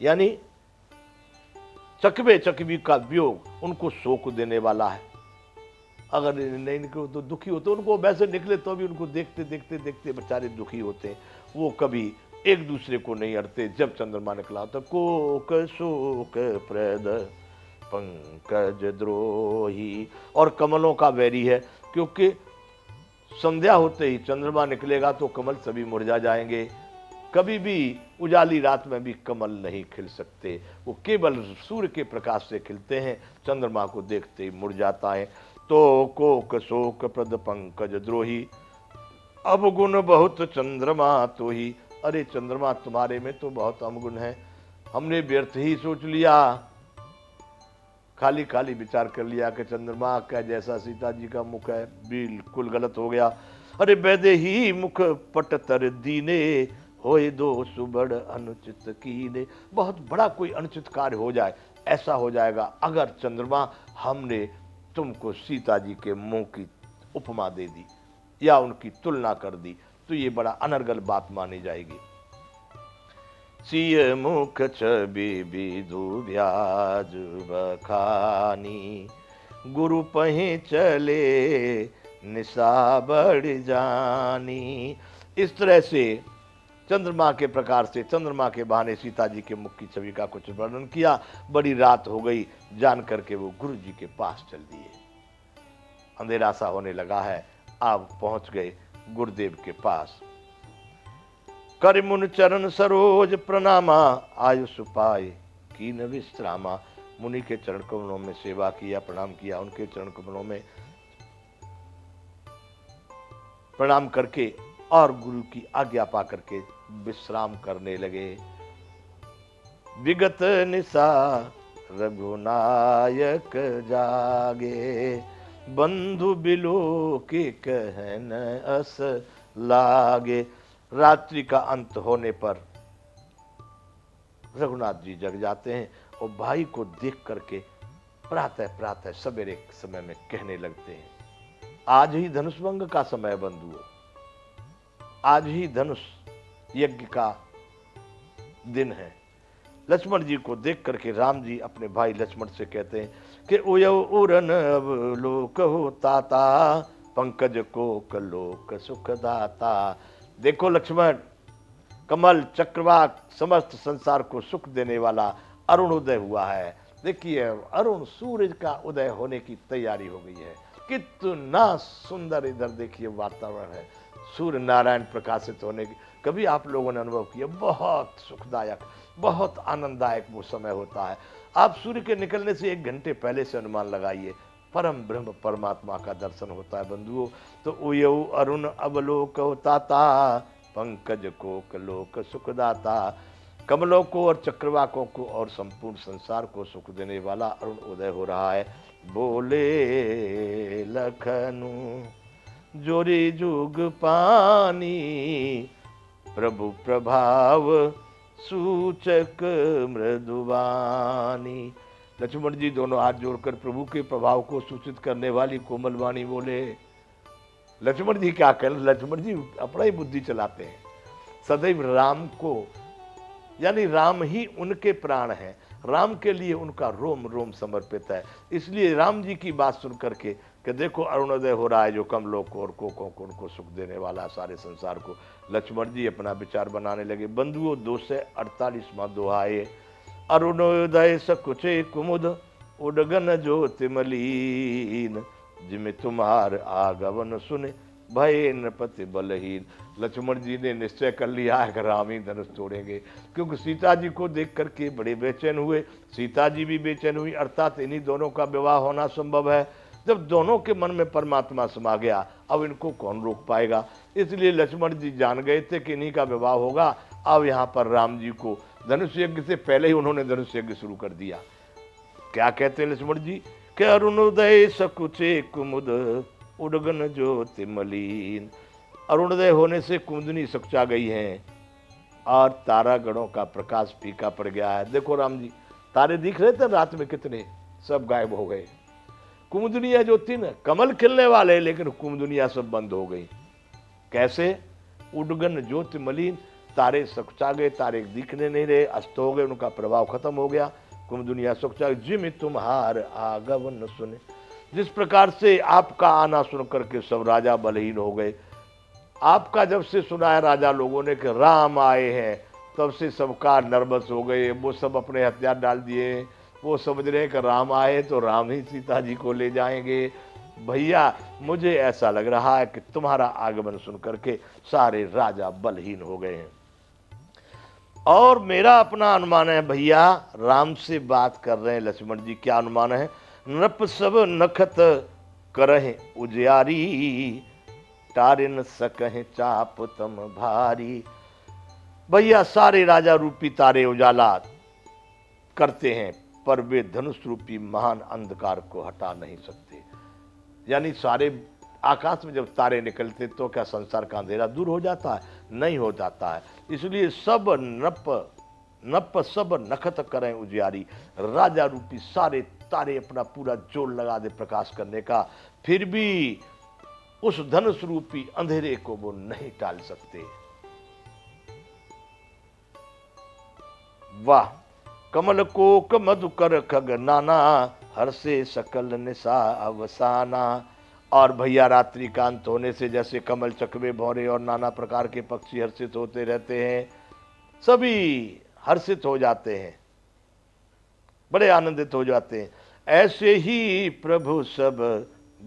यानी चकवे चकवी का वियोग उनको शोक देने वाला है। अगर नहीं निकले तो दुखी होते, उनको वैसे निकले तो भी उनको देखते देखते देखते बेचारे दुखी होते हैं। वो कभी एक दूसरे को नहीं अड़ते। जब चंद्रमा निकला तो कोक शोक प्रद पंकज द्रोही, और कमलों का वैरी है, क्योंकि संध्या होते ही चंद्रमा निकलेगा तो कमल सभी मुरझा जाएंगे। कभी भी उजाली रात में भी कमल नहीं खिल सकते, वो केवल सूर्य के प्रकाश से खिलते हैं। चंद्रमा को देखते ही मुरझाता है। तो कोक शोक प्रद पंकज द्रोही, अवगुण बहुत चंद्रमा तो ही। अरे चंद्रमा, तुम्हारे में तो बहुत अवगुण है, हमने व्यर्थ ही सोच लिया, खाली खाली विचार कर लिया कि चंद्रमा का जैसा सीता जी का मुख है, बिल्कुल गलत हो गया। अरे वैदे ही मुख पट तर दीने, होए दो सुबड़ अनुचित कीने। बहुत बड़ा कोई अनुचित कार्य हो जाए, ऐसा हो जाएगा अगर चंद्रमा हमने तुमको सीता जी के मुंह की उपमा दे दी या उनकी तुलना कर दी, तो ये बड़ा अनर्गल बात मानी जाएगी। सिय मुख छवि विदु ब्याज बखानी, गुरु पही चले निशा बढ़ जानी। इस तरह से चंद्रमा के प्रकार से, चंद्रमा के बहाने सीता जी के मुख की छवि का कुछ वर्णन किया। बड़ी रात हो गई जान करके वो गुरु जी के पास चल दिए। अंधेरा सा होने लगा है, आप पहुंच गए गुरुदेव के पास। कर मुन चरण सरोज प्रणामा, आयुष पाए कीन विश्रामा। मुनि के चरण कमलों में सेवा किया, प्रणाम किया, उनके चरण कमलों में प्रणाम करके और गुरु की आज्ञा पा करके विश्राम करने लगे। विगत निशा रघुनायक जागे, बंधु बिलो के कहन अस लागे। रात्रि का अंत होने पर रघुनाथ जी जग जाते हैं और भाई को देख करके प्रातः प्रातः सवेरे समय में कहने लगते हैं, आज ही धनुष भंग का समय बंधुओं, आज ही धनुष यज्ञ का दिन है। लक्ष्मण जी को देख करके राम जी अपने भाई लक्ष्मण से कहते हैं कि उयव उरन अवलोक हो ताता, पंकज को कलोक सुखदाता। देखो लक्ष्मण, कमल चक्रवाक समस्त संसार को सुख देने वाला अरुण उदय हुआ है। देखिए अरुण सूरज का उदय होने की तैयारी हो गई है। कितना सुंदर इधर देखिए वातावरण है, सूर्य नारायण प्रकाशित होने की कभी आप लोगों ने अनुभव किया? बहुत सुखदायक, बहुत आनंददायक वो समय होता है। आप सूर्य के निकलने से 1 घंटे पहले से अनुमान लगाइए, परम ब्रह्म परमात्मा का दर्शन होता है बंधुओं। तो उयऊ अरुण अवलोक ताता, पंकज को कलोक सुखदाता। कमलों को और चक्रवाकों को और संपूर्ण संसार को सुख देने वाला अरुण उदय हो रहा है। बोले लखनु जोरी जुग पानी, प्रभु प्रभाव सूचक मृदुवानी। लक्ष्मण जी दोनों हाथ जोड़कर प्रभु के प्रभाव को सूचित करने वाली कोमल वाणी बोले। लक्ष्मण जी क्या करें, लक्ष्मण जी अपना ही बुद्धि चलाते हैं। सदैव राम को, यानी राम ही उनके प्राण हैं, राम के लिए उनका रोम रोम समर्पित है। इसलिए राम जी की बात सुन करके कि देखो अरुणोदय हो रहा है जो कमलों को और कोकों को उनको सुख देने वाला सारे संसार को, लक्ष्मण जी अपना विचार बनाने लगे। बंधुओं 248वां दोहाए। अरुणोदय सकुचे कुमुद, उडगन ज्योति मलीन, जिमे तुम्हार आगमन सुने भय नृपति बलहीन। लक्ष्मण जी ने निश्चय कर लिया है कि राम ही धनुष तोड़ेंगे, क्योंकि सीता जी को देख करके बड़े बेचैन हुए, सीता जी भी बेचैन हुई, अर्थात इन्हीं दोनों का विवाह होना संभव है। जब दोनों के मन में परमात्मा समा गया, अब इनको कौन रोक पाएगा। इसलिए लक्ष्मण जी जान गए थे कि इन्हीं का विवाह होगा। अब यहाँ पर राम जी को धनुष यज्ञ से पहले ही उन्होंने धनुष यज्ञ शुरू कर दिया। क्या कहते हैं लक्ष्मण जी कि अरुणोदय सकुचे कुमुद, उडगन ज्योति मलीन। अरुणोदय होने से कुमुदनी सकुचा गई हैं और तारागणों का प्रकाश फीका पड़ गया है। देखो राम जी, तारे दिख रहे थे रात में कितने, सब गायब हो गए। कुमुदनिया जो थी ना, कमल खिलने वाले, लेकिन कुमुदनिया सब बंद हो गई। कैसे? उडगन ज्योति मलिन, तारे सकुचा गए, तारे दिखने नहीं रहे, अस्त हो गए, उनका प्रभाव खत्म हो गया। कुम दुनिया सकुचा गई, जिम तुम्हार आगमन सुने। जिस प्रकार से आपका आना सुन करके सब राजा बलहीन हो गए। आपका जब से सुना है राजा लोगों ने कि राम आए हैं, तब से सबका नर्वस हो गए। वो सब अपने हथियार डाल दिए। वो समझ रहे हैं कि राम आए तो राम ही सीता जी को ले जाएंगे। भैया मुझे ऐसा लग रहा है कि तुम्हारा आगमन सुन करके सारे राजा बलहीन हो गए हैं। और मेरा अपना अनुमान है भैया, राम से बात कर रहे हैं लक्ष्मण जी, क्या अनुमान है? नृप सब नखत करहे उजियारी, तारिन सकह चाप तम भारी। भैया सारे राजा रूपी तारे उजाला करते हैं, पर वे धनुष रूपी महान अंधकार को हटा नहीं सकते। यानी सारे आकाश में जब तारे निकलते तो क्या संसार का अंधेरा दूर हो जाता है? नहीं हो जाता है। इसलिए सब नप सब नखत करें उजियारी, राजा रूपी सारे तारे अपना पूरा जोर लगा दे प्रकाश करने का, फिर भी उस धनुष रूपी अंधेरे को वो नहीं टाल सकते। वाह! कमल कोक मधुकर खग नाना, हर से सकल निशा अवसाना। और भैया रात्रि का अंत होने से जैसे कमल, चकवे, भौरे और नाना प्रकार के पक्षी हर्षित होते रहते हैं, सभी हर्षित हो जाते हैं, बड़े आनंदित हो जाते हैं, ऐसे ही प्रभु सब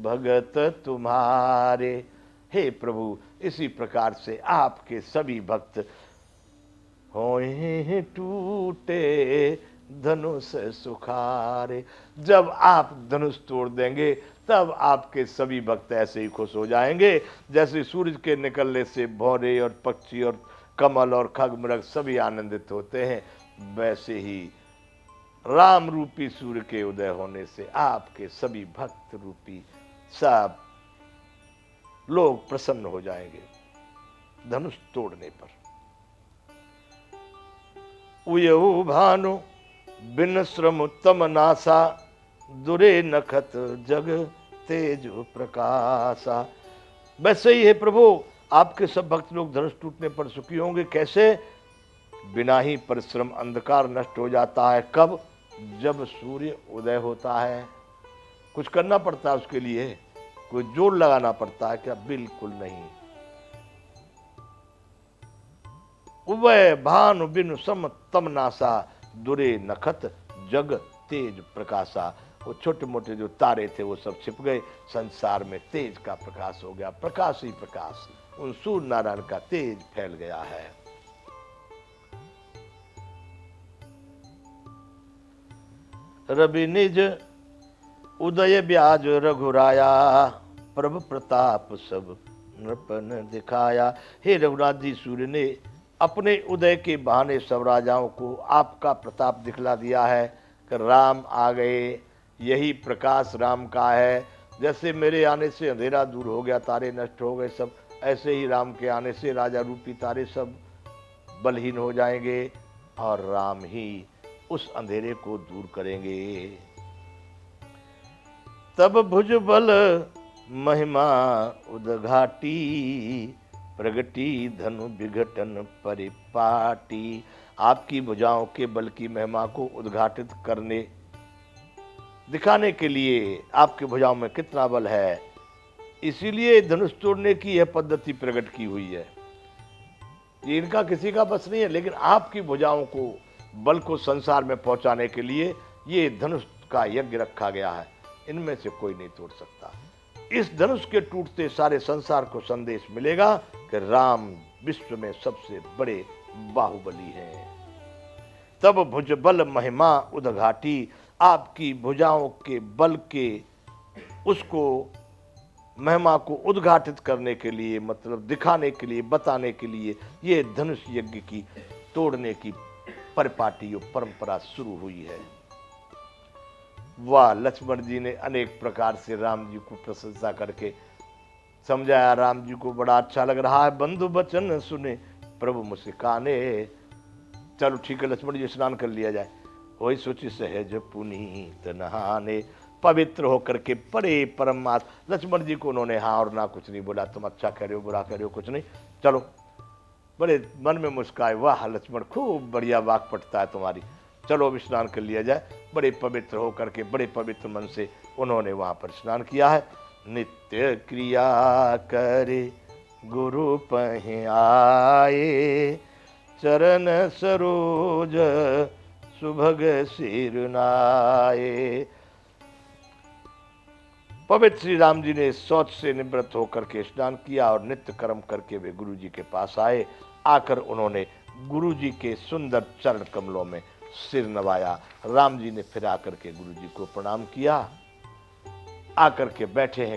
भगत तुम्हारे। हे प्रभु, इसी प्रकार से आपके सभी भक्त होए टूटे धनुष सुखारे। जब आप धनुष तोड़ देंगे तब आपके सभी भक्त ऐसे ही खुश हो जाएंगे जैसे सूरज के निकलने से भौरे और पक्षी और कमल और खग मृग सभी आनंदित होते हैं, वैसे ही राम रूपी सूर्य के उदय होने से आपके सभी भक्त रूपी सब लोग प्रसन्न हो जाएंगे धनुष तोड़ने पर। उयऊ भानु बिन श्रम तम नासा, दुरे नखत जग तेज प्रकाशा। वैसे ही है प्रभु, आपके सब भक्त लोग धनुष टूटने पर सुखी होंगे। कैसे? बिना ही परिश्रम अंधकार नष्ट हो जाता है। कब? जब सूर्य उदय होता है। कुछ करना पड़ता है उसके लिए, कोई जोर लगाना पड़ता है क्या? बिल्कुल नहीं। उवय भानु बिनु सम तम नासा, दुरे नखत जग तेज प्रकाशा। वो छोटे मोटे जो तारे थे वो सब छिप गए, संसार में तेज का प्रकाश हो गया। प्रकाश ही प्रकाश, उन सूर्य नारायण का तेज फैल गया है। रवि निज उदय ब्याज रघुराया, प्रभु प्रताप सब नृपन दिखाया। हे रघुनाथ जी, सूर्य ने अपने उदय के बहाने सब राजाओं को आपका प्रताप दिखला दिया है कि राम आ गए, यही प्रकाश राम का है। जैसे मेरे आने से अंधेरा दूर हो गया, तारे नष्ट हो गए सब, ऐसे ही राम के आने से राजा रूपी तारे सब बलहीन हो जाएंगे और राम ही उस अंधेरे को दूर करेंगे। तब भुज बल महिमा उदघाटी, प्रगति धनु विघटन परिपाटी। आपकी भुजाओं के बल की महिमा को उद्घाटित करने दिखाने के लिए आपकी भुजाओं में कितना बल है, इसीलिए धनुष तोड़ने की यह पद्धति प्रकट की हुई है। ये इनका किसी का बस नहीं है, लेकिन आपकी भुजाओं को बल को संसार में पहुंचाने के लिए ये धनुष का यज्ञ रखा गया है। इनमें से कोई नहीं तोड़ सकता। इस धनुष के टूटते सारे संसार को संदेश मिलेगा कि राम विश्व में सबसे बड़े बाहुबली हैं। तब भुज बल महिमा उदघाटी, आपकी भुजाओं के बल के उसको महिमा को उद्घाटित करने के लिए, मतलब दिखाने के लिए, बताने के लिए ये धनुष यज्ञ की तोड़ने की परिपाटी और परंपरा शुरू हुई है। वाह! लक्ष्मण जी ने अनेक प्रकार से राम जी को प्रशंसा करके समझाया। राम जी को बड़ा अच्छा लग रहा है। बंधु वचन सुने प्रभु मुस्काने। चलो ठीक है लक्ष्मण जी, स्नान कर लिया जाए। वही सोची सहज पुनीत नहाने, पवित्र होकर के बड़े परमात्मा। लक्ष्मण जी को उन्होंने हाँ और ना कुछ नहीं बोला, तुम अच्छा कह रहे हो बुरा कह रहे हो कुछ नहीं, चलो बड़े मन में मुस्काए, वाह लक्ष्मण खूब बढ़िया वाक पटता है तुम्हारी, चलो अब स्नान कर लिया जाए। बड़े पवित्र होकर के बड़े पवित्र मन से उन्होंने वहाँ पर स्नान किया है। नित्य क्रिया करे गुरु पहि आए, चरण सरोज सुभग सिर नाए। पवित्र श्री राम जी ने शौच से निवृत्त होकर के स्नान किया और नित्य कर्म करके वे गुरु जी के पास आए। आकर उन्होंने गुरु जी के सुंदर चरण कमलों में सिर नवाया। राम जी ने फिर आकर के गुरु जी को प्रणाम किया, आकर के बैठे हैं।